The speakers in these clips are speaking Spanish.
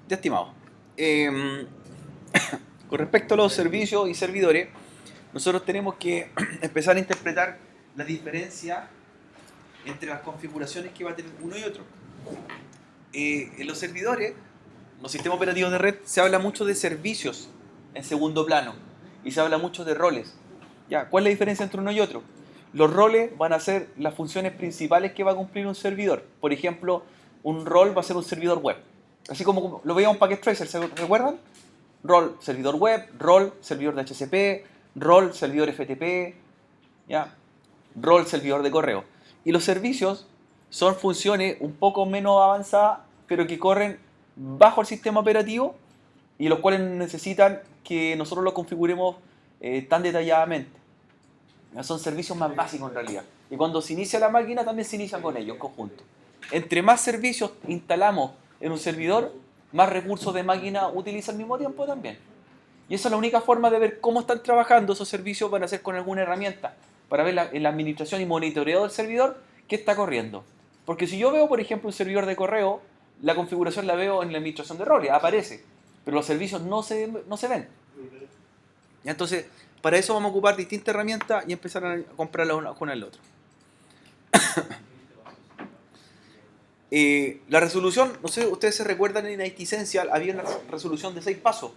Ya, estimado. Con respecto a los servicios y servidores, nosotros tenemos que empezar a interpretar la diferencia entre las configuraciones que va a tener uno y otro. En los servidores, los sistemas operativos de red, se habla mucho de servicios en segundo plano y se habla mucho de roles. Ya, ¿cuál es la diferencia entre uno y otro? Los roles van a ser las funciones principales que va a cumplir un servidor. Por ejemplo, un rol va a ser un servidor web. Así como lo veíamos en Packet Tracer, ¿se recuerdan? Rol servidor web, rol servidor de HCP, rol servidor FTP, ¿ya? Rol servidor de correo. Y los servicios son funciones un poco menos avanzadas, pero que corren bajo el sistema operativo y los cuales necesitan que nosotros los configuremos tan detalladamente. ¿Ya? Son servicios más básicos en realidad. Y cuando se inicia la máquina también se inician con ellos en conjunto. Entre más servicios instalamos en un servidor, más recursos de máquina utiliza al mismo tiempo también. Y esa es la única forma de ver cómo están trabajando esos servicios. Van a ser con alguna herramienta para ver en la administración y monitoreo del servidor qué está corriendo. Porque si yo veo, por ejemplo, un servidor de correo, la configuración la veo en la administración de roles, aparece, pero los servicios no se ven. Entonces, para eso vamos a ocupar distintas herramientas y empezar a comprarlas una con el otro. La resolución, no sé, ustedes se recuerdan en IT Essential, había una resolución de 6 pasos,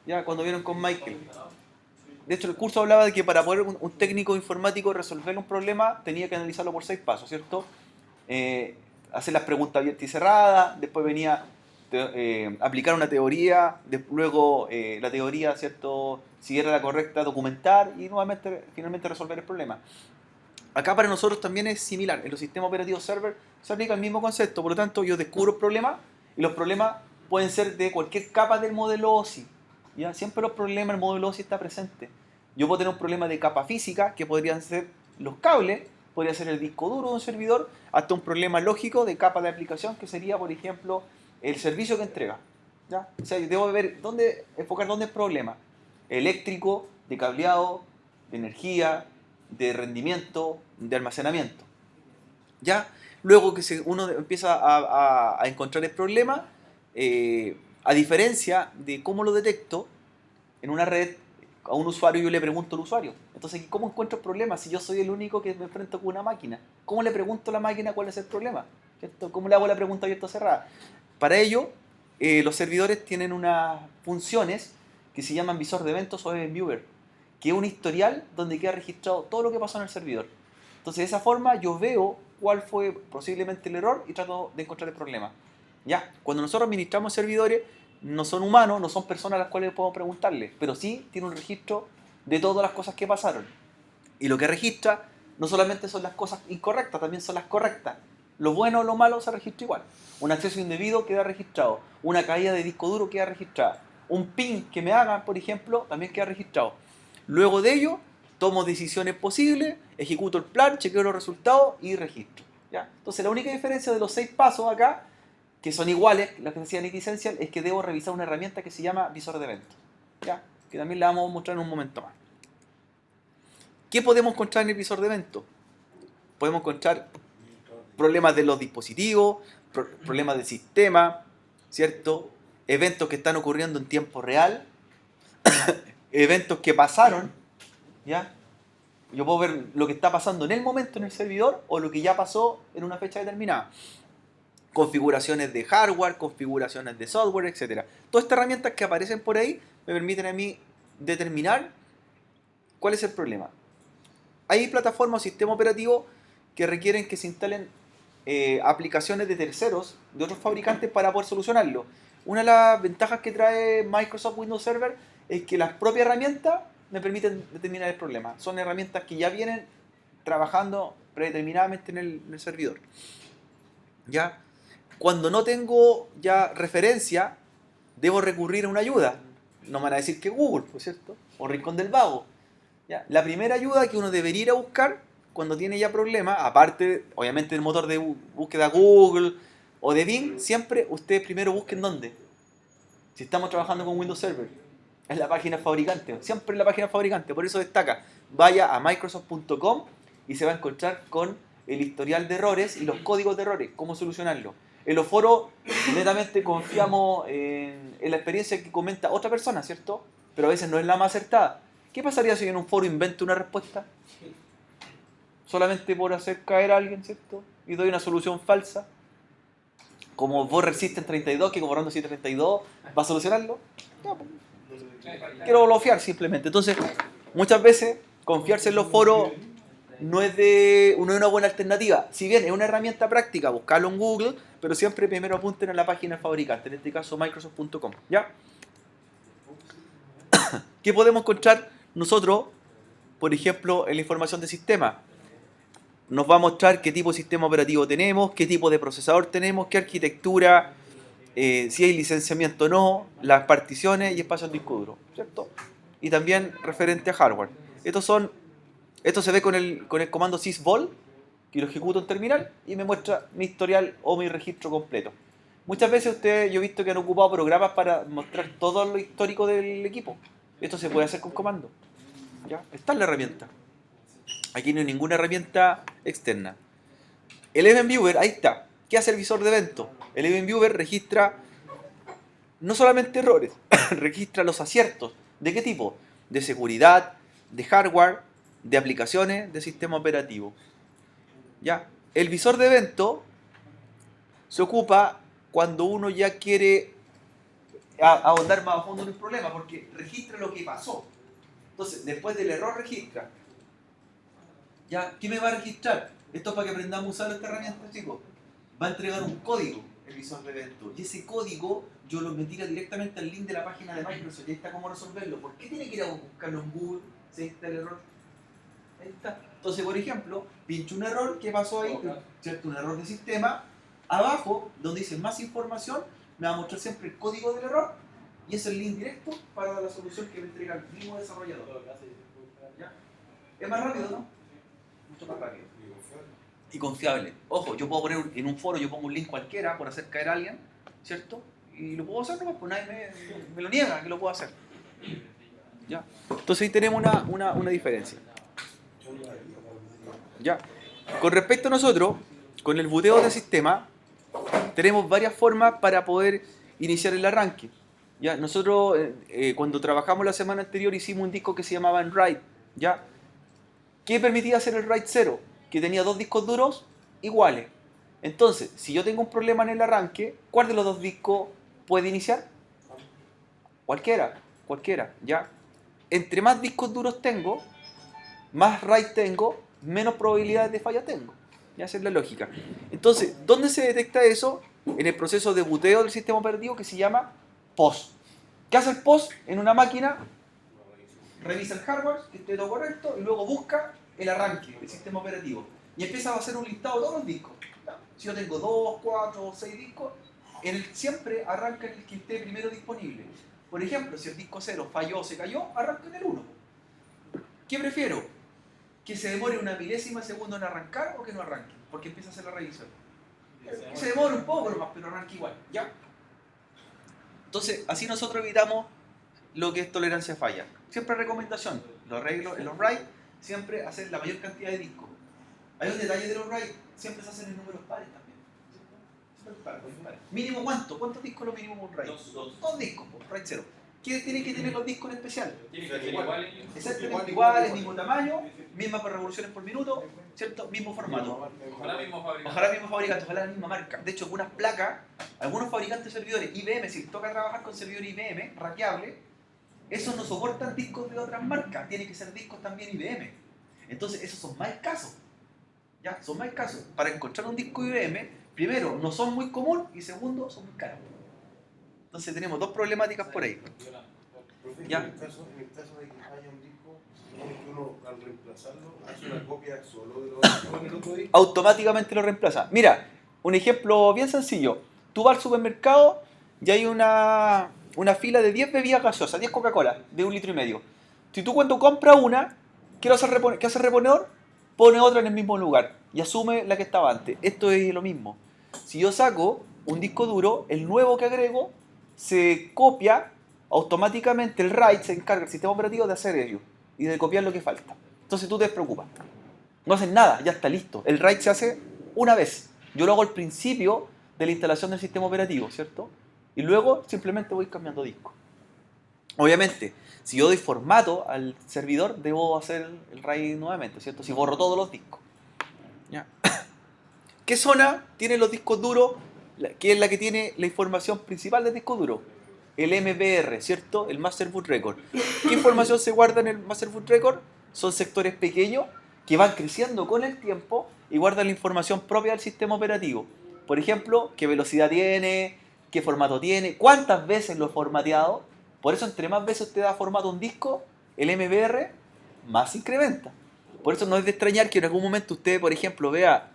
ya cuando vieron con Michael. De hecho, el curso hablaba de que para poder un técnico informático resolver un problema tenía que analizarlo por 6 pasos, ¿cierto? Hacer las preguntas abiertas y cerradas, después venía aplicar una teoría, luego la teoría, ¿cierto? Si era la correcta, documentar y nuevamente, finalmente resolver el problema. Acá para nosotros también es similar. En los sistemas operativos server se aplica el mismo concepto. Por lo tanto, yo descubro problemas y los problemas pueden ser de cualquier capa del modelo OSI. ¿Ya? Siempre los problemas, el modelo OSI está presente. Yo puedo tener un problema de capa física, que podrían ser los cables, podría ser el disco duro de un servidor, hasta un problema lógico de capa de aplicación, que sería, por ejemplo, el servicio que entrega. ¿Ya? O sea, yo debo ver enfocar dónde es el problema. Eléctrico, de cableado, de energía, de rendimiento, de almacenamiento. ¿Ya? Luego que uno empieza a encontrar el problema, a diferencia de cómo lo detecto, en una red a un usuario yo le pregunto al usuario. Entonces, ¿cómo encuentro el problema si yo soy el único que me enfrento con una máquina? ¿Cómo le pregunto a la máquina cuál es el problema? ¿Cierto? ¿Cómo le hago la pregunta abierta o cerrada? Para ello, los servidores tienen unas funciones que se llaman visor de eventos o event viewer, que es un historial donde queda registrado todo lo que pasó en el servidor. Entonces, de esa forma yo veo cuál fue posiblemente el error y trato de encontrar el problema. Ya, cuando nosotros administramos servidores, no son humanos, no son personas a las cuales podemos preguntarle, pero sí tiene un registro de todas las cosas que pasaron. Y lo que registra no solamente son las cosas incorrectas, también son las correctas. Lo bueno o lo malo se registra igual. Un acceso indebido queda registrado. Una caída de disco duro queda registrada. Un ping que me hagan, por ejemplo, también queda registrado. Luego de ello, tomo decisiones posibles, ejecuto el plan, chequeo los resultados y registro. ¿Ya? Entonces, la única diferencia de los 6 pasos acá, que son iguales, las que se hacían en Essential, es que debo revisar una herramienta que se llama visor de eventos. ¿Ya? Que también la vamos a mostrar en un momento más. ¿Qué podemos encontrar en el visor de eventos? Podemos encontrar problemas de los dispositivos, problemas del sistema, ¿cierto? Eventos que están ocurriendo en tiempo real, eventos que pasaron, ¿ya? Yo puedo ver lo que está pasando en el momento en el servidor o lo que ya pasó en una fecha determinada. Configuraciones de hardware, configuraciones de software, etc. Todas estas herramientas que aparecen por ahí me permiten a mí determinar cuál es el problema. Hay plataformas o sistemas operativos que requieren que se instalen aplicaciones de terceros, de otros fabricantes, para poder solucionarlo. Una de las ventajas que trae Microsoft Windows Server es que las propias herramientas me permiten determinar el problema. Son herramientas que ya vienen trabajando predeterminadamente en el servidor. ¿Ya? Cuando no tengo ya referencia, debo recurrir a una ayuda. No me van a decir que Google, ¿por cierto? O Rincón del Vago. ¿Ya? La primera ayuda que uno debería ir a buscar cuando tiene ya problemas, aparte, obviamente, del motor de búsqueda Google o de Bing, siempre ustedes primero busquen dónde. Si estamos trabajando con Windows Server, es la página fabricante, siempre es la página fabricante, por eso destaca. Vaya a microsoft.com y se va a encontrar con el historial de errores y los códigos de errores, cómo solucionarlo. En los foros netamente confiamos en la experiencia que comenta otra persona, ¿cierto? Pero a veces no es la más acertada. ¿Qué pasaría si en un foro invento una respuesta? Solamente por hacer caer a alguien, ¿cierto? Y doy una solución falsa. Como vos resisten 32, que borrando 732 va a solucionarlo. No, pues, quiero bloquear simplemente. Entonces, muchas veces confiarse en los foros no es una buena alternativa. Si bien es una herramienta práctica, buscarlo en Google, pero siempre primero apunten a la página del fabricante, en este caso Microsoft.com. ¿Ya? ¿Qué podemos encontrar nosotros, por ejemplo, en la información de sistema? Nos va a mostrar qué tipo de sistema operativo tenemos, qué tipo de procesador tenemos, qué arquitectura, si hay licenciamiento o no, las particiones y espacio en disco duro, ¿cierto? Y también referente a hardware. Esto se ve con el comando sysvol, que lo ejecuto en terminal y me muestra mi historial o mi registro completo. Muchas veces yo he visto que han ocupado programas para mostrar todo lo histórico del equipo. Esto se puede hacer con comando. ¿Ya? Está en la herramienta. Aquí no hay ninguna herramienta externa. El Event Viewer, ahí está. ¿Qué hace el visor de evento? El Event Viewer registra no solamente errores, registra los aciertos. ¿De qué tipo? De seguridad, de hardware, de aplicaciones, de sistema operativo. ¿Ya? El visor de evento se ocupa cuando uno ya quiere ahondar más a fondo en el problema, porque registra lo que pasó. Entonces, después del error registra. ¿Ya? ¿Qué me va a registrar? Esto es para que aprendamos a usar esta herramienta, chicos. Va a entregar un código, el visor de evento. Y ese código yo lo metira directamente al link de la página de Microsoft. Y ahí está cómo resolverlo. ¿Por qué tiene que ir a buscarlo en Google si ahí está el error? Ahí está. Entonces, por ejemplo, pincho un error. ¿Qué pasó ahí? ¿Cierto? Un error de sistema. Abajo, donde dice más información, me va a mostrar siempre el código del error. Y es el link directo para la solución que me entrega el mismo desarrollador. ¿Ya? Es más rápido, ¿no? Mucho más rápido. Y confiable. Ojo, yo puedo poner en un foro, yo pongo un link cualquiera por hacer caer a alguien, ¿cierto? Y lo puedo hacer, ¿no? Pues nadie me lo niega que lo puedo hacer. ¿Ya? Entonces ahí tenemos una diferencia. ¿Ya? Con respecto a nosotros, con el booteo del sistema, tenemos varias formas para poder iniciar el arranque. ¿Ya? Nosotros, cuando trabajamos la semana anterior, hicimos un disco que se llamaba Enwrite. ¿Ya? ¿Qué permitía hacer el RAID 0? Que tenía dos discos duros iguales. Entonces, si yo tengo un problema en el arranque, ¿cuál de los dos discos puede iniciar? Cualquiera, ¿ya? Entre más discos duros tengo, más RAID tengo, menos probabilidades de falla tengo. Ya, esa es la lógica. Entonces, ¿dónde se detecta eso? En el proceso de booteo del sistema operativo que se llama POS. ¿Qué hace el POS en una máquina? Revisa el hardware, que esté todo correcto, y luego busca el arranque del sistema operativo. Y empieza a hacer un listado de todos los discos. Si yo tengo 2, 4 o 6 discos, siempre arranca en el que esté primero disponible. Por ejemplo, si el disco 0 falló o se cayó, arranca en el 1. ¿Qué prefiero? ¿Que se demore una milésima de segundo en arrancar o que no arranque? Porque empieza a hacer la revisión. Que se demore un poco nomás, pero arranque igual. ¿Ya? Entonces, así nosotros evitamos lo que es tolerancia a falla. Siempre recomendación, los arreglos en los RAID, siempre hacer la mayor cantidad de discos. Hay un detalle de los RAID, siempre se hacen en números pares también. ¿Mínimo cuánto? ¿Cuántos discos lo mínimo un RAID? Dos discos, RAID 0. ¿Qué tienen que tener los discos en especial? Tienen que ser iguales. Exactamente iguales, mismo tamaño, mismas revoluciones por minuto, ¿cierto? Mismo formato. Ojalá mismo fabricante. Ojalá mismo fabricante, ojalá la misma marca. De hecho, algunas placas, algunos fabricantes de servidores IBM, si les toca trabajar con servidores IBM, raqueable, esos no soportan discos de otras marcas, tienen que ser discos también IBM. Entonces, esos son más escasos. ¿Ya? Son más escasos. Para encontrar un disco IBM, primero, no son muy comunes y segundo, son muy caros. Entonces, tenemos dos problemáticas por ahí. ¿Ya? En el caso de que falla un disco, supone que uno al reemplazarlo hace una copia solo de los discos en el otro disco. Automáticamente lo reemplaza. Mira, un ejemplo bien sencillo. Tú vas al supermercado y hay una fila de 10 bebidas gaseosas, 10 Coca-Cola, de 1,5 litros. Si tú cuando compras una, ¿qué hace el reponedor? Pone otra en el mismo lugar y asume la que estaba antes. Esto es lo mismo. Si yo saco un disco duro, el nuevo que agrego se copia automáticamente, el RAID se encarga el sistema operativo de hacer ello y de copiar lo que falta. Entonces tú te despreocupas. No haces nada, ya está listo. El RAID se hace una vez. Yo lo hago al principio de la instalación del sistema operativo, ¿cierto? Y luego simplemente voy cambiando disco. Obviamente, si yo doy formato al servidor, debo hacer el RAID nuevamente, ¿cierto? Si borro todos los discos. ¿Ya? ¿Qué zona tiene los discos duros? Que es la que tiene la información principal del disco duro. El MBR, ¿cierto? El Master Boot Record. ¿Qué información se guarda en el Master Boot Record? Son sectores pequeños que van creciendo con el tiempo y guardan la información propia del sistema operativo. Por ejemplo, qué velocidad tiene, qué formato tiene, cuántas veces lo he formateado. Por eso, entre más veces usted da formato a un disco, el MBR más se incrementa. Por eso no es de extrañar que en algún momento usted, por ejemplo, vea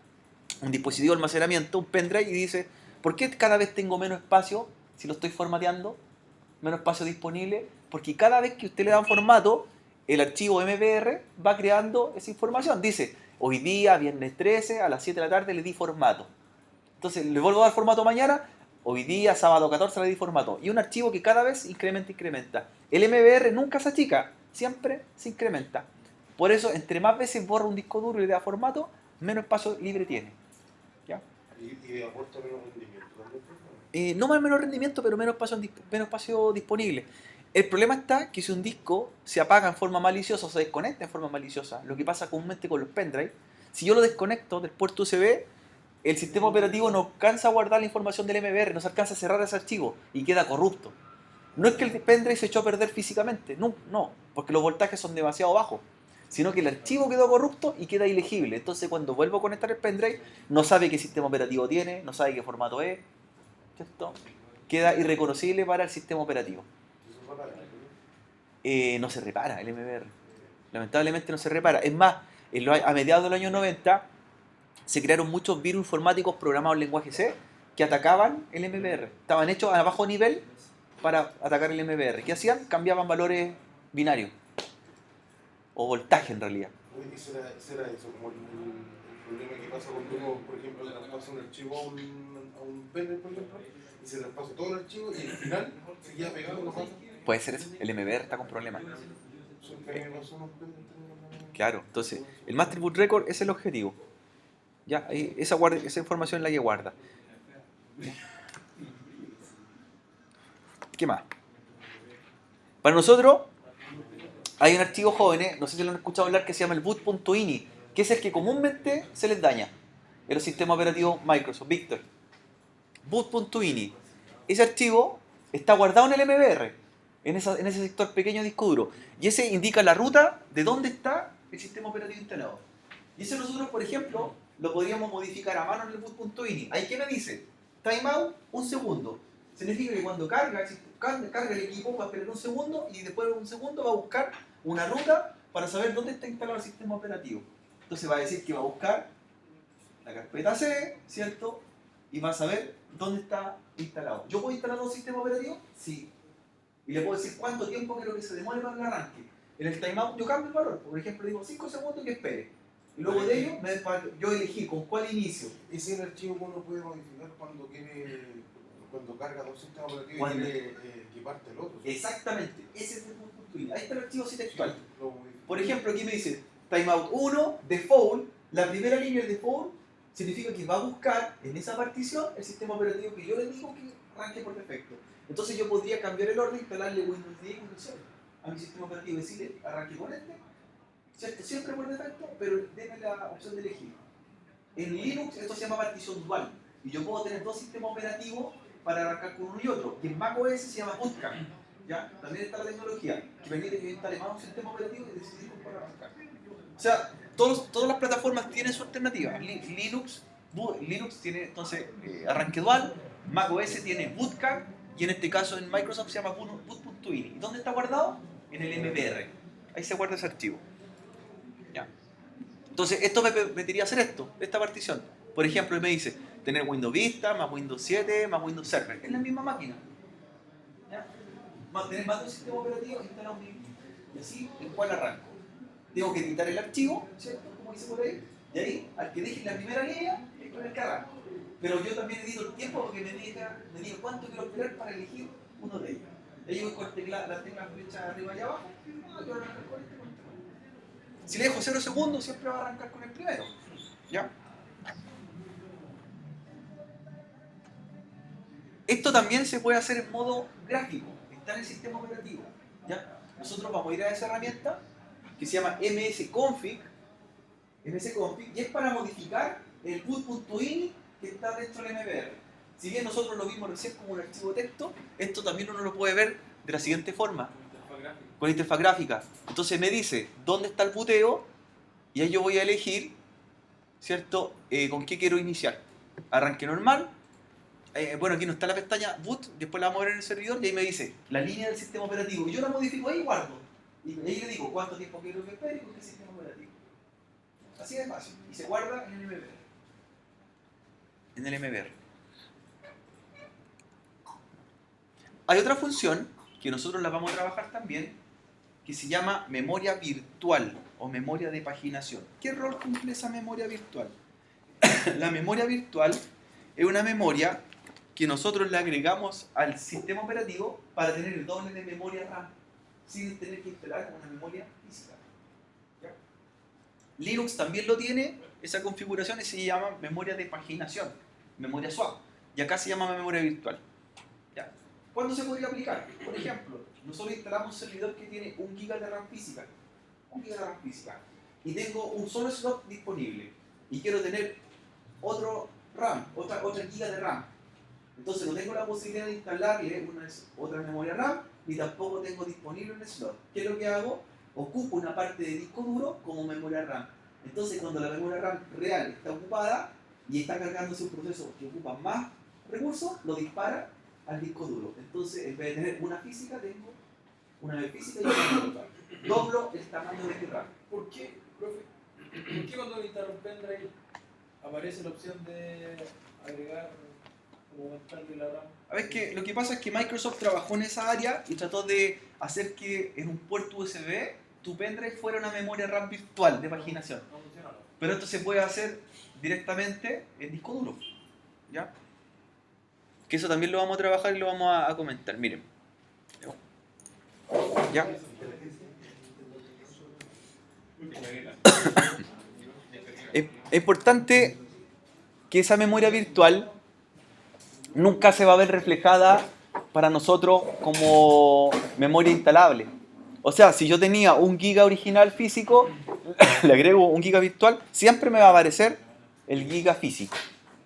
un dispositivo de almacenamiento, un pendrive, y dice, ¿por qué cada vez tengo menos espacio si lo estoy formateando? Menos espacio disponible, porque cada vez que usted le da un formato, el archivo MBR va creando esa información. Dice, hoy día, viernes 13, a las 7 de la tarde le di formato. Entonces, le vuelvo a dar formato mañana, hoy día, sábado 14, le di formato. Y un archivo que cada vez incrementa. El MBR nunca se achica, siempre se incrementa. Por eso, entre más veces borra un disco duro y le da formato, menos espacio libre tiene. ¿Ya? Y aporta menos rendimiento también. No más menos rendimiento, pero menos espacio disponible. El problema está que si un disco se apaga en forma maliciosa o se desconecta en forma maliciosa, lo que pasa comúnmente con los pendrive, si yo lo desconecto del puerto USB, el sistema operativo no alcanza a guardar la información del MBR, no se alcanza a cerrar ese archivo y queda corrupto. No es que el pendrive se echó a perder físicamente, no, porque los voltajes son demasiado bajos, sino que el archivo quedó corrupto y queda ilegible. Entonces, cuando vuelvo a conectar el pendrive, no sabe qué sistema operativo tiene, no sabe qué formato es, ¿cierto? Queda irreconocible para el sistema operativo. No se repara el MBR. Lamentablemente no se repara. Es más, a mediados de los años 90 se crearon muchos virus informáticos programados en lenguaje C que atacaban el MBR. Estaban hechos a bajo nivel para atacar el MBR. ¿Qué hacían? Cambiaban valores binarios. O voltaje en realidad. ¿Será eso como el problema que pasa cuando uno, por ejemplo, le traspasa un archivo a un pendrive, por ejemplo, y se traspasa todo el archivo y al final se queda pegado? ¿No pasa? Puede ser eso. El MBR está con problemas. Claro, entonces, el Master Boot Record es el objetivo. Ya, esa información es la que guarda. ¿Qué más? Para nosotros hay un archivo jóvenes, no sé si lo han escuchado hablar, que se llama el boot.ini, que es el que comúnmente se les daña en los sistemas operativos Microsoft, Victor. Boot.ini. Ese archivo está guardado en el MBR, en ese sector pequeño de disco duro. Y ese indica la ruta de dónde está el sistema operativo instalado. Y eso nosotros, por ejemplo, lo podríamos modificar a mano en el boot.ini. ¿Ahí qué me dice? Timeout, 1 segundo. Significa que cuando carga el equipo va a esperar 1 segundo y después de 1 segundo va a buscar una ruta para saber dónde está instalado el sistema operativo. Entonces va a decir que va a buscar la carpeta C, ¿cierto? Y va a saber dónde está instalado. ¿Yo puedo instalar un sistema operativo? Sí. Y le puedo decir cuánto tiempo quiero que se demore para el arranque. En el timeout yo cambio el valor. Por ejemplo, digo 5 segundos que espere. Y luego de ello, yo elegí con cuál inicio. ¿Ese es el archivo que uno puede modificar cuando carga dos sistemas operativos y quiere que parte el otro? Exactamente. Ese es el punto. Ahí está el archivo así textual. Por ejemplo, aquí me dice timeout 1, default. La primera línea del default significa que va a buscar en esa partición el sistema operativo que yo le digo que arranque por defecto. Entonces yo podría cambiar el orden, instalarle Windows 10 y Windows 7 a mi sistema operativo y decirle arranque con este, ¿cierto? Siempre por defecto, pero denme la opción de elegir. En Linux esto se llama partición dual y yo puedo tener dos sistemas operativos para arrancar con uno y otro. Y en macOS se llama Bootcamp. ¿Ya? También está la tecnología que permite que yo instale más un sistema operativo y decidir para arrancar. O sea, todas las plataformas tienen su alternativa. Linux tiene entonces arranque dual, macOS tiene Bootcamp y en este caso en Microsoft se llama boot.ini. ¿Y dónde está guardado? En el MBR. Ahí se guarda ese archivo. ¿Ya? Entonces esto me permitiría hacer esta partición. Por ejemplo, me dice tener Windows Vista, más Windows 7, más Windows Server. Es la misma máquina. ¿Ya? Tener más de un sistema operativo instalado mismo. Y así, ¿en cuál arranco? Tengo que editar el archivo, ¿cierto? Como dice por ahí. Y ahí, al que deje la primera línea, es con el que arranco. Pero yo también edito el tiempo porque me diga cuánto quiero esperar para elegir uno de ellos. Ahí voy con las teclas flechas arriba y abajo. No, quiero arrancar con este. Si le dejo 0 segundos, siempre va a arrancar con el primero. ¿Ya? Esto también se puede hacer en modo gráfico, está en el sistema operativo. ¿Ya? Nosotros vamos a ir a esa herramienta que se llama msconfig, y es para modificar el boot.ini que está dentro del MBR. Si bien nosotros lo vimos recién como un archivo de texto, esto también uno lo puede ver de la siguiente forma, con interfaz gráfica. Entonces me dice dónde está el booteo y ahí yo voy a elegir, ¿cierto? Con qué quiero iniciar. Arranque normal. Bueno, aquí no está la pestaña boot, después la vamos a ver en el servidor y ahí me dice la línea del sistema operativo. Y yo la modifico ahí y guardo. Y ahí le digo cuánto tiempo quiero que espere y con qué sistema operativo. Así de fácil. Y se guarda en el MBR. En el MBR. Hay otra función que nosotros la vamos a trabajar también, que se llama memoria virtual o memoria de paginación. ¿Qué rol cumple esa memoria virtual? La memoria virtual es una memoria que nosotros le agregamos al sistema operativo para tener el doble de memoria RAM, sin tener que instalar una memoria física. ¿Ya? Linux también lo tiene, esa configuración, y se llama memoria de paginación, memoria swap, y acá se llama memoria virtual. ¿Ya? ¿Cuándo se podría aplicar? Por ejemplo, nosotros instalamos un servidor que tiene 1 GB de RAM física, 1 GB de RAM física, y tengo un solo slot disponible, y quiero tener otro RAM, otra giga de RAM. Entonces no tengo la posibilidad de instalarle otra memoria RAM, ni tampoco tengo disponible un slot. ¿Qué es lo que hago? Ocupo una parte de disco duro como memoria RAM. Entonces cuando la memoria RAM real está ocupada y está cargándose un proceso que ocupa más recursos, lo dispara al disco duro. Entonces en vez de tener una física, tengo una vez física y una virtual. Doblo el tamaño de mi RAM. ¿Por qué, profe? ¿Por qué cuando instalo un pendrive aparece la opción de agregar o aumentarle la RAM? A ver, que lo que pasa es que Microsoft trabajó en esa área y trató de hacer que en un puerto USB tu pendrive fuera una memoria RAM virtual de paginación. No funciona. Pero esto se puede hacer directamente en disco duro. ¿Ya? Que eso también lo vamos a trabajar y lo vamos a comentar. Miren. ¿Ya? Es importante que esa memoria virtual nunca se va a ver reflejada para nosotros como memoria instalable. O sea, si yo tenía 1 giga original físico, le agrego 1 giga virtual, siempre me va a aparecer el giga físico.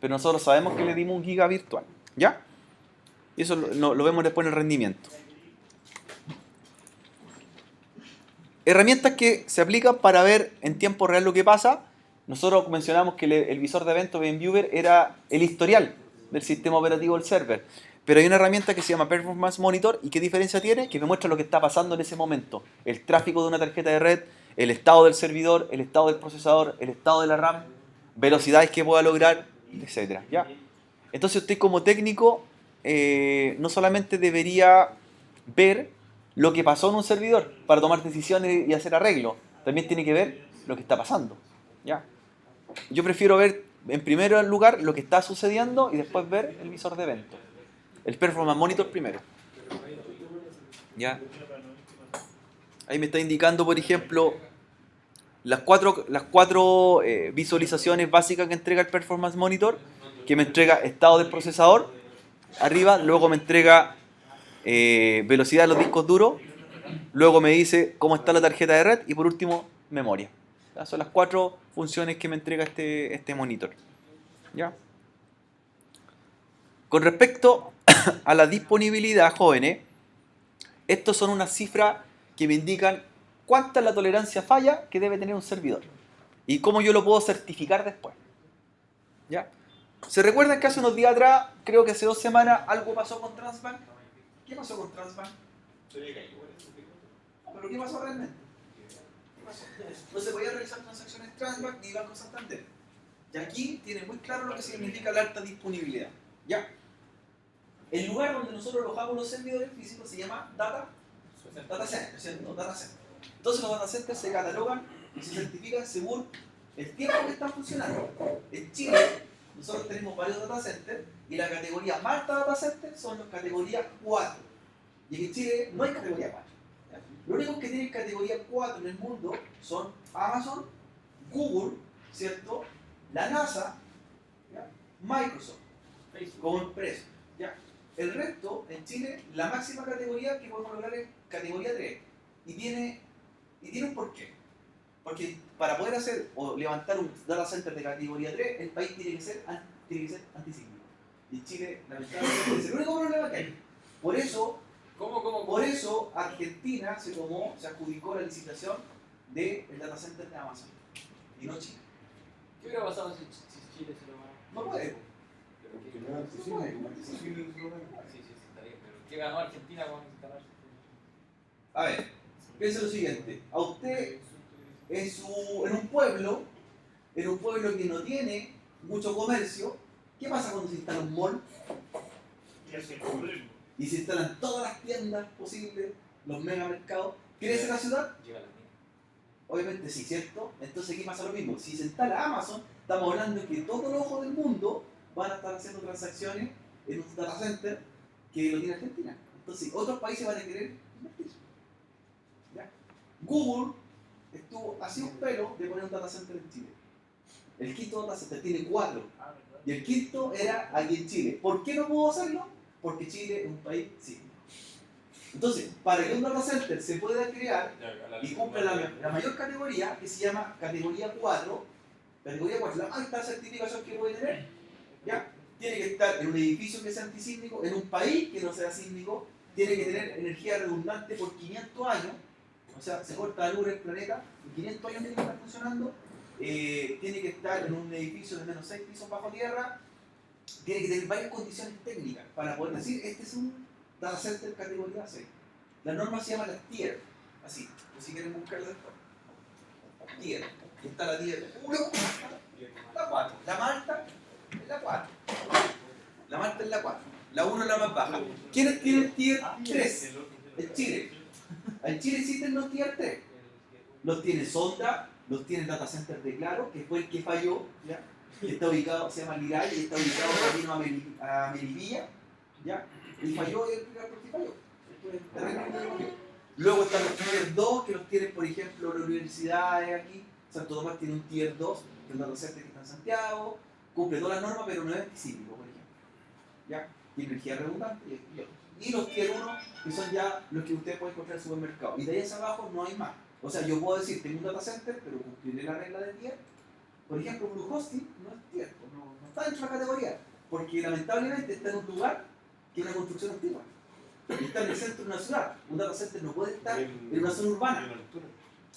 Pero nosotros sabemos que le dimos 1 giga virtual. ¿Ya? Y eso lo vemos después en el rendimiento. Herramientas que se aplican para ver en tiempo real lo que pasa. Nosotros mencionamos que el visor de eventos VMViewer era el historial del sistema operativo del server. Pero hay una herramienta que se llama Performance Monitor. ¿Y qué diferencia tiene? Que me muestra lo que está pasando en ese momento. El tráfico de una tarjeta de red, el estado del servidor, el estado del procesador, el estado de la RAM, velocidades que pueda lograr, etc. ¿Ya? Entonces usted como técnico no solamente debería ver lo que pasó en un servidor para tomar decisiones y hacer arreglos, también tiene que ver lo que está pasando. ¿Ya? Yo prefiero ver en primer lugar lo que está sucediendo y después ver el visor de eventos. El Performance Monitor primero. ¿Ya? Ahí me está indicando, por ejemplo, las cuatro visualizaciones básicas que entrega el Performance Monitor, que me entrega estado del procesador arriba, luego me entrega velocidad de los discos duros, luego me dice cómo está la tarjeta de red y por último memoria. ¿Ya? Son las 4 funciones que me entrega este monitor. ¿Ya? Con respecto a la disponibilidad, jóvenes, estos son unas cifras que me indican cuánta es la tolerancia a falla que debe tener un servidor y cómo yo lo puedo certificar después. ¿Ya? ¿Se recuerdan que hace unos días atrás, creo que hace 2 semanas, algo pasó con Transbank? ¿Qué pasó con Transbank? ¿Pero qué pasó realmente? ¿Qué pasó? No se podía realizar transacciones Transbank ni Banco Santander. Y aquí tiene muy claro lo que significa la alta disponibilidad. ¿Ya? El lugar donde nosotros alojamos los servidores físicos se llama Data Center, ¿cierto? Data Center. Entonces los data centers se catalogan y se certifican según el tiempo que están funcionando. En Chile nosotros tenemos varios data centers y la categoría más alta data center son las categorías 4. Y en Chile no hay categoría 4. ¿Ya? Los únicos que tienen categoría 4 en el mundo son Amazon, Google, ¿cierto? La NASA, ¿ya? Microsoft, Facebook como empresa. ¿Ya? El resto, en Chile, la máxima categoría que podemos lograr es categoría 3. Y tiene un porqué. Porque para poder hacer o levantar un data center de categoría 3, el país tiene que ser antisísmico. Y Chile, lamentablemente, es el único problema que hay. Por eso, Argentina se adjudicó la licitación del data center de Amazon. Y no Chile. ¿Qué hubiera pasado si Chile se lo ganó? No puede. Porque no es antisísmico, antisísmico es el problema. Sí, está bien, pero ¿qué ganó Argentina con instalarse? A ver, piensa lo siguiente. A usted, en un pueblo que no tiene mucho comercio, ¿qué pasa cuando se instala un mall? Y se instalan todas las tiendas posibles, los megamercados. ¿Crece la ciudad? Llega la mía. Obviamente sí, ¿cierto? Entonces aquí pasa lo mismo. Si se instala Amazon, estamos hablando de que todos los ojos del mundo van a estar haciendo transacciones en un data center que lo tiene Argentina. Entonces otros países van a querer invertir. ¿Ya? Google estuvo así un pelo de poner un data center en Chile. El quinto data center tiene 4. Y el quinto era aquí en Chile. ¿Por qué no pudo hacerlo? Porque Chile es un país sísmico. Entonces, para que un data center se pueda crear y cumpla la mayor categoría, que se llama categoría 4, la más alta certificación que puede tener, ¿ya? Tiene que estar en un edificio que sea antisísmico, en un país que no sea sísmico, tiene que tener energía redundante por 500 años, o sea, se corta la luz del planeta, y 500 años tiene que estar funcionando, tiene que estar en un edificio de menos 6 pisos bajo tierra, tiene que tener varias condiciones técnicas para poder decir, este es un data center categoría 6. La norma se llama la tier, así, si quieren buscarla después. Tier, está la tier 1, la 4, la más alta es la 4, la más alta es la 4, la 1 es la más baja. ¿Quiénes tienen tier 3? En Chile. En Chile existen los tier 3. Los tiene Sonda, los tiene el data center de Claro, que fue el que falló, ¿ya? Que está ubicado, se llama Liray, y está ubicado camino a Melipilla, ¿ya? Y falló y explicar por qué falló. Luego están los tier 2, que los tienen, por ejemplo, las universidades aquí. Santo Tomás tiene un tier 2, que es un data center que está en Santiago, cumple todas las normas, pero no es antisísmico, por ejemplo. ¿Ya? Tiene energía redundante y otros. Y los tier 1, que son ya los que usted puede encontrar en el supermercado. Y de ahí hacia abajo no hay más. O sea, yo puedo decir, tengo un data center, pero cumpliré la regla de tier. Por ejemplo, Blue Hosting no es tier, no está dentro de la categoría, porque lamentablemente está en un lugar que es una construcción antigua. Y está en el centro de una ciudad. Un data center no puede estar en una zona urbana.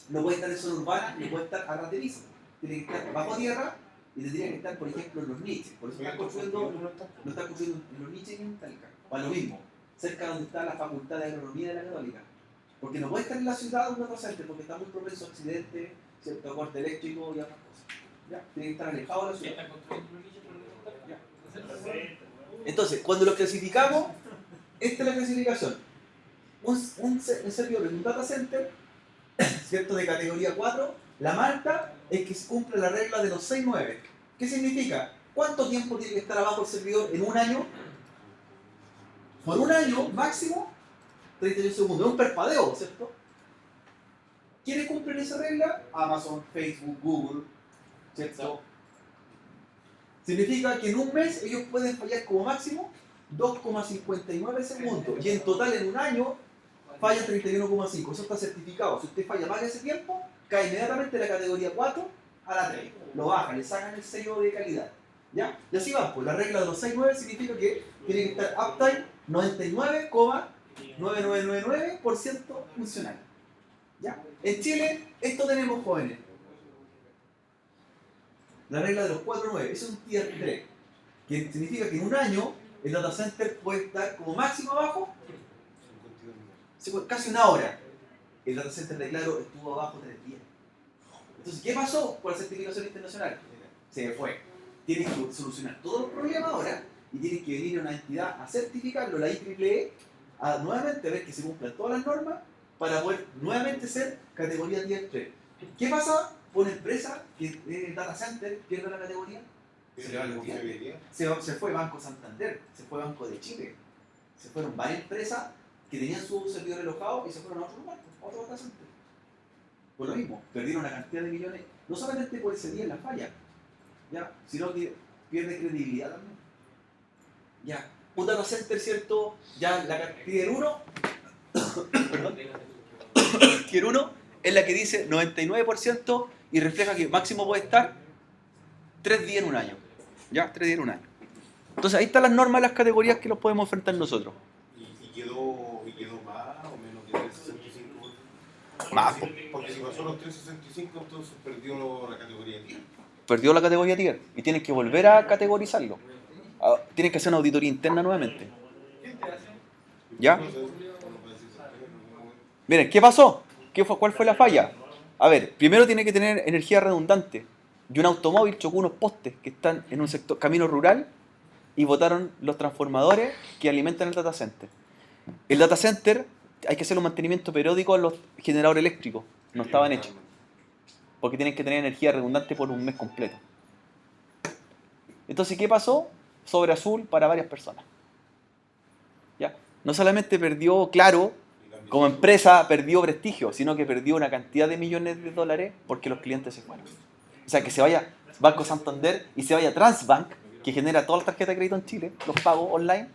No puede estar en zona urbana, no puede estar a raterizo. Tiene que estar bajo tierra y tendría que estar, por ejemplo, en los niches. Por eso están construyendo, no están construyendo en los niches ni en Talca. Para lo mismo, cerca de donde está la Facultad de Agronomía de la Católica. Porque no puede estar en la ciudad un data center porque está muy propenso a accidentes, cierto corte eléctrico y otras cosas. ¿Ya? Tiene que estar alejado de la ciudad. ¿Están construyendo los nichos por el ¿Ya? Entonces, cuando lo clasificamos, esta es la clasificación. Un servidor en un data center, ¿cierto? De categoría 4, la más alta es que se cumple la regla de los 6-9. ¿Qué significa? ¿Cuánto tiempo tiene que estar abajo el servidor en un año? Por un año máximo, 31 segundos. Es un parpadeo, ¿cierto? ¿Quiénes cumplen esa regla? Amazon, Facebook, Google, ¿cierto? Significa que en un mes ellos pueden fallar como máximo 2,59 segundos y en total en un año falla 31,5. Eso está certificado. Si usted falla más de ese tiempo, cae inmediatamente de la categoría 4 a la 3. Lo bajan, le sacan el sello de calidad. ¿Ya? Y así va, pues la regla de los 6-9 significa que tiene que estar uptime 99,9999% funcional. ¿Ya? En Chile, esto tenemos, jóvenes. La regla de los 4-9, eso es un tier 3, que significa que en un año el data center puede estar como máximo abajo casi una hora. El data center de Claro estuvo abajo 3 días. Entonces, ¿qué pasó con la certificación internacional? Se fue. Tienen que solucionar todos los problemas ahora y tienen que venir a una entidad a certificarlo, la IEEE, a nuevamente ver que se cumplan todas las normas para poder nuevamente ser categoría tier 3. ¿Qué pasa con una empresa que es data center, pierde la categoría? Se le va el gobierno. Se fue Banco Santander, se fue Banco de Chile, se fueron varias empresas que tenían su servidor alojado y se fueron a otro lugar, a otro data center. Por lo mismo, perdieron una cantidad de millones, no solamente por ese día en la falla, ¿ya? Sino que pierde credibilidad también. ¿Ya? un data center, ¿cierto? Ya la tier 1, perdón, tier 1 es la que dice 99% y refleja que máximo puede estar 3 días en un año. ¿Ya? 3 días en un año. Entonces ahí están las normas, las categorías que los podemos enfrentar nosotros. ¿Y quedó más o menos que 365? Más, Porque si pasó los 365, entonces perdió la categoría tier. Perdió la categoría tier y tienen que volver a categorizarlo. Tienen que hacer una auditoría interna nuevamente. ¿Ya? Miren, ¿qué pasó? ¿Cuál fue la falla? A ver, primero tiene que tener energía redundante. Y un automóvil chocó unos postes que están en un sector camino rural y botaron los transformadores que alimentan el data center. El data center hay que hacer un mantenimiento periódico a los generadores eléctricos. No estaban hechos. Porque tienen que tener energía redundante por un mes completo. Entonces, ¿qué pasó? Sobre azul para varias personas. ¿Ya? No solamente perdió Claro, como empresa perdió prestigio, sino que perdió una cantidad de millones de dólares porque los clientes se fueron. O sea, que se vaya Banco Santander y se vaya Transbank, que genera todas las tarjetas de crédito en Chile, los pagos online,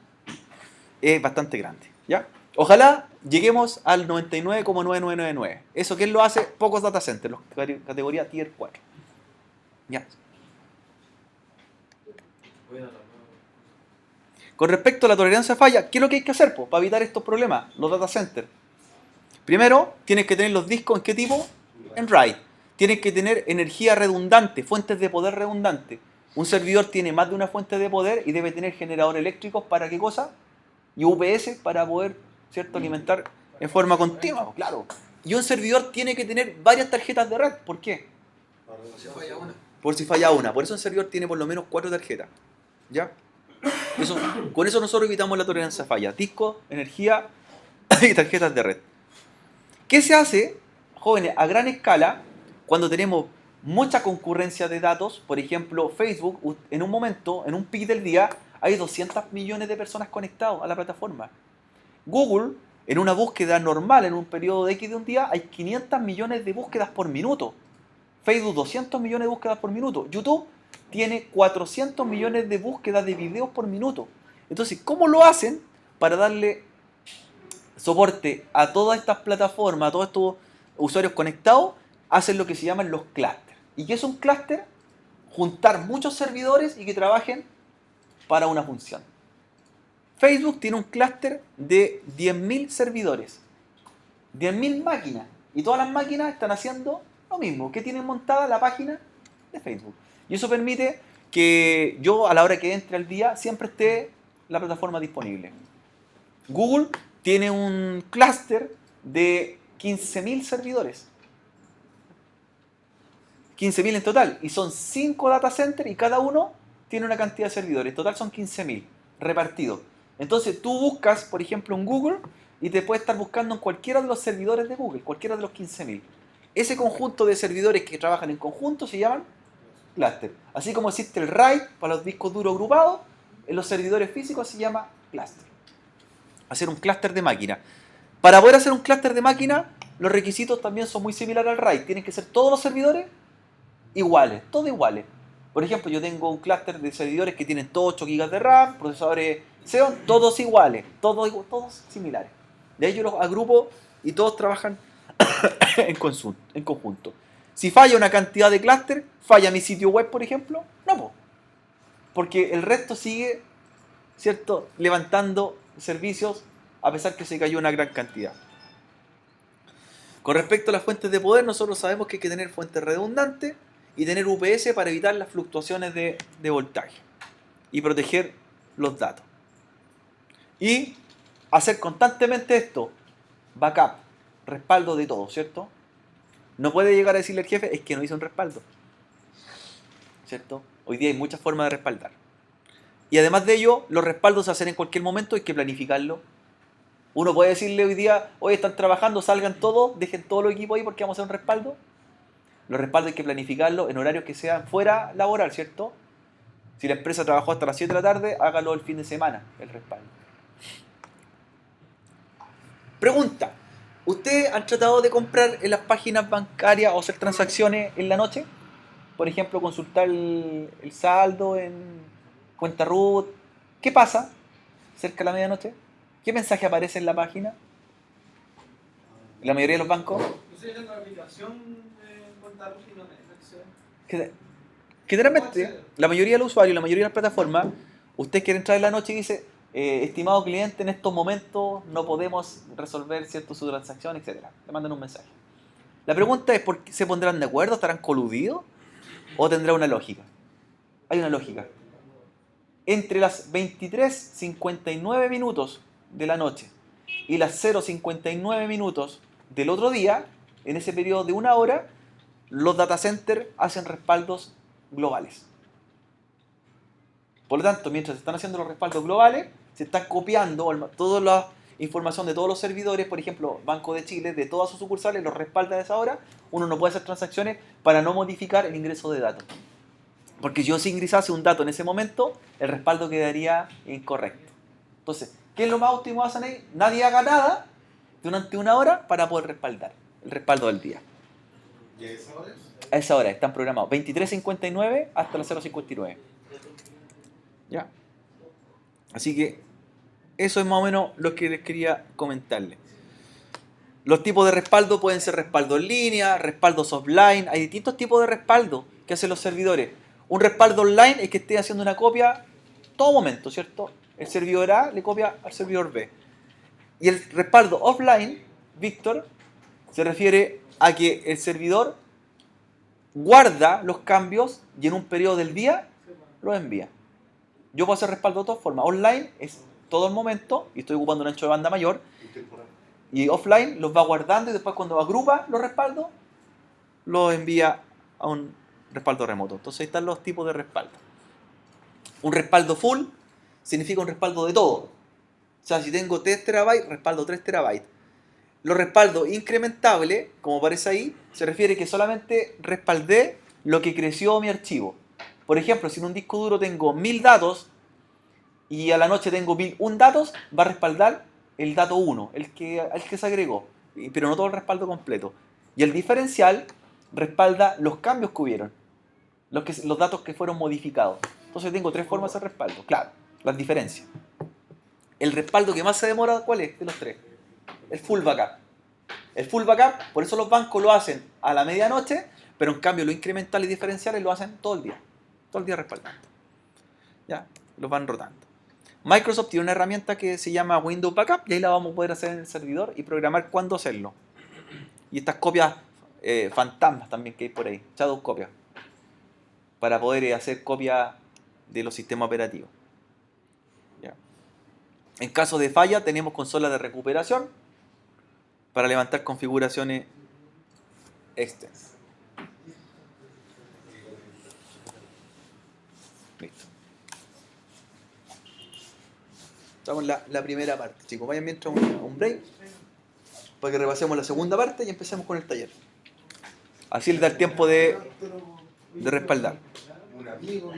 es bastante grande. ¿Ya? Ojalá lleguemos al 99,9999. ¿Eso quién lo hace? Pocos data centers, los categoría Tier 4. ¿Ya? Con respecto a la tolerancia a falla, ¿qué es lo que hay que hacer para evitar estos problemas? Los data centers. Primero, tienes que tener los discos ¿en qué tipo? En RAID. Tienes que tener energía redundante, fuentes de poder redundante. Un servidor tiene más de una fuente de poder y debe tener generadores eléctricos para qué cosa? Y UPS para poder, ¿cierto?, alimentar en forma continua, claro. Y un servidor tiene que tener varias tarjetas de red. ¿Por qué? Se falla una. Por si falla una. Por eso un servidor tiene por lo menos 4 tarjetas. ¿Ya? Con eso nosotros evitamos la tolerancia a falla. Disco, energía y tarjetas de red. ¿Qué se hace, jóvenes, a gran escala cuando tenemos mucha concurrencia de datos? Por ejemplo, Facebook, en un momento, en un pic del día, hay 200 millones de personas conectadas a la plataforma. Google, en una búsqueda normal, en un periodo de X de un día, hay 500 millones de búsquedas por minuto. Facebook, 200 millones de búsquedas por minuto. YouTube tiene 400 millones de búsquedas de videos por minuto. Entonces, ¿cómo lo hacen para darle soporte a todas estas plataformas, a todos estos usuarios conectados? Hacen lo que se llaman los clústeres. ¿Y qué es un clúster? Juntar muchos servidores y que trabajen para una función. Facebook tiene un clúster de 10.000 servidores, 10.000 máquinas, y todas las máquinas están haciendo lo mismo, que tienen montada la página de Facebook. Y eso permite que yo, a la hora que entre al día, siempre esté la plataforma disponible. Google tiene un clúster de 15.000 servidores. 15.000 en total. Y son 5 data centers y cada uno tiene una cantidad de servidores. En total son 15.000 repartidos. Entonces tú buscas, por ejemplo, en Google y te puedes estar buscando en cualquiera de los servidores de Google, cualquiera de los 15.000. Ese conjunto de servidores que trabajan en conjunto se llaman clúster. Así como existe el RAID para los discos duros agrupados, en los servidores físicos se llama clúster. Hacer un clúster de máquina. Para poder hacer un clúster de máquina, los requisitos también son muy similares al RAID. Tienen que ser todos los servidores iguales, todos iguales. Por ejemplo, yo tengo un clúster de servidores que tienen todos 8 GB de RAM, procesadores Xeon, todos iguales, todos similares. De ahí yo los agrupo y todos trabajan en conjunto. Si falla una cantidad de clúster, falla mi sitio web, por ejemplo, no, porque el resto sigue, ¿cierto?, levantando servicios a pesar que se cayó una gran cantidad. Con respecto a las fuentes de poder, nosotros sabemos que hay que tener fuentes redundantes y tener UPS para evitar las fluctuaciones de voltaje y proteger los datos. Y hacer constantemente esto, backup, respaldo de todo, ¿cierto? No puede llegar a decirle al jefe, es que no hice un respaldo, ¿cierto? Hoy día hay muchas formas de respaldar. Y además de ello, los respaldos se hacen en cualquier momento, hay que planificarlo. Uno puede decirle hoy día, hoy están trabajando, salgan todos, dejen todo el equipo ahí porque vamos a hacer un respaldo. Los respaldos hay que planificarlo en horarios que sean fuera laboral, ¿cierto? Si la empresa trabajó hasta las 7 de la tarde, hágalo el fin de semana, el respaldo. Pregunta, ¿ustedes han tratado de comprar en las páginas bancarias o hacer transacciones en la noche? Por ejemplo, consultar el saldo en cuenta root. ¿Qué pasa? cerca de la medianoche, ¿qué mensaje aparece en la página? En la mayoría de los bancos. Yo estoy haciendo la aplicación en cuenta y no me deja acceder. Generalmente, la mayoría de los usuarios, la mayoría de las plataformas, usted quiere entrar en la noche y dice, estimado cliente, en estos momentos no podemos resolver cierto su transacción, etc. Le mandan un mensaje. La pregunta es, ¿por qué se pondrán de acuerdo? ¿Estarán coludidos? ¿O tendrá una lógica? Hay una lógica. Entre las 23:59 minutos de la noche y las 0:59 minutos del otro día, en ese periodo de una hora, los data centers hacen respaldos globales. Por lo tanto, mientras se están haciendo los respaldos globales, se está copiando toda la información de todos los servidores, por ejemplo, Banco de Chile, de todas sus sucursales, los respalda a esa hora. Uno no puede hacer transacciones para no modificar el ingreso de datos. Porque yo si ingresase un dato en ese momento, el respaldo quedaría incorrecto. Entonces, ¿qué es lo más óptimo hacen ahí? Nadie haga nada durante una hora para poder respaldar. El respaldo del día. ¿Y a esa hora? A esa hora están programados 23:59 hasta las 0:59. ¿Ya? Así que eso es más o menos lo que les quería comentarles. Los tipos de respaldo pueden ser respaldo en línea, respaldos offline. Hay distintos tipos de respaldo que hacen los servidores. Un respaldo online es que esté haciendo una copia todo momento, ¿cierto? El servidor A le copia al servidor B. Y el respaldo offline, Víctor, se refiere a que el servidor guarda los cambios y en un periodo del día los envía. Yo puedo hacer respaldo de todas formas. Online es todo el momento y estoy ocupando un ancho de banda mayor. Y offline los va guardando y después cuando agrupa los respaldos, los envía a un respaldo remoto. Entonces ahí están los tipos de respaldo. Un respaldo full significa un respaldo de todo. O sea, si tengo 3 terabytes, respaldo 3 terabytes. Los respaldos incrementables, como aparece ahí, se refiere que solamente respaldé lo que creció mi archivo. Por ejemplo, si en un disco duro tengo 1000 datos y a la noche tengo 1001 datos, va a respaldar el dato 1, el que se agregó, pero no todo el respaldo completo. Y el diferencial respalda los cambios que hubieron, los datos que fueron modificados. Entonces tengo 3 formas de respaldo, claro, las diferencias. El respaldo que más se demora, ¿cuál es de los 3? El full backup. El full backup, por eso los bancos lo hacen a la medianoche, pero en cambio los incrementales y diferenciales lo hacen todo el día respaldando. ¿Ya? Los van rotando. Microsoft tiene una herramienta que se llama Windows Backup y ahí la vamos a poder hacer en el servidor y programar cuándo hacerlo. Y estas copias fantasmas también que hay por ahí, shadow copias, para poder hacer copias de los sistemas operativos. ¿Ya? En caso de falla tenemos consolas de recuperación para levantar configuraciones extensas. Listo. Estamos en la primera parte, chicos. Vayan mientras un break para que repasemos la segunda parte y empecemos con el taller. Así les da el tiempo de respaldar. Un amigo,